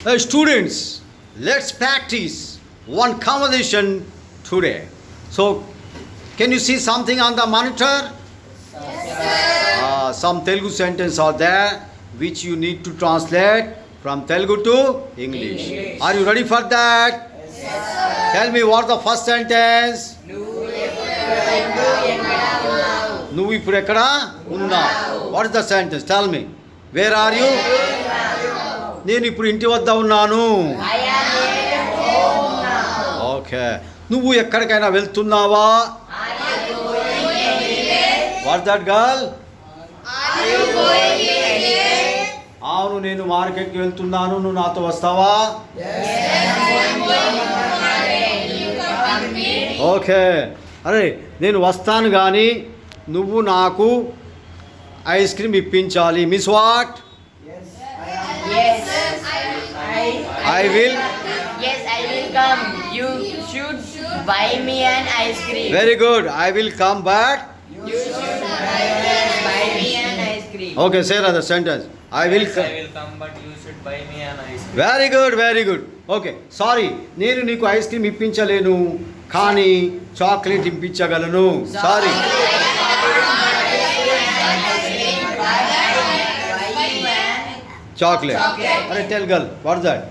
Students, let's practice one conversation today. So, can you see something on the monitor? Some Telugu sentences are there which you need to translate from Telugu to English. Are you ready for that? Tell me what the first sentence. నువ్వు ఇప్పుడు ఎక్కడ ఉన్నావు? What is the sentence? Tell me. Where are you? నేను ఇప్పుడు ఇంటి వద్ద ఉన్నాను. Okay. నువ్వు ఎక్కడికైనా వెళ్తున్నావా? What that girl? అవును, నేను మార్కెట్కి వెళ్తున్నాను. నువ్వు నాతో వస్తావా? ఓకే. అరే, నేను వస్తాను కానీ నువ్వు నాకు ఐస్ క్రీమ్ ఇప్పించాలి. Miss what? I will. Yes, I will come. You should buy me an ice cream. Very good. I will come back. You should buy me an ice cream. Okay, say another sentence. I will Yes, I will come, but you should buy me an ice cream. Very good, very good. Okay, sorry, నేను నీకు ice cream ఇప్పించలేను కానీ chocolate ఇప్పించగలను. Sorry. Chocolate. అరే, tell girl, what that?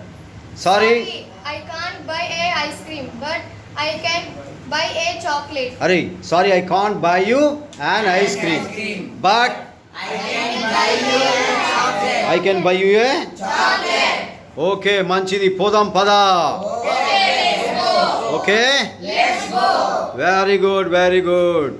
Sorry. I can't buy a ice cream, but I can buy a chocolate. అరే, sorry, I can't by you an ice cream, but I can buy you A okay, మంచిది. పోదాం పదా. Okay, very good, very good.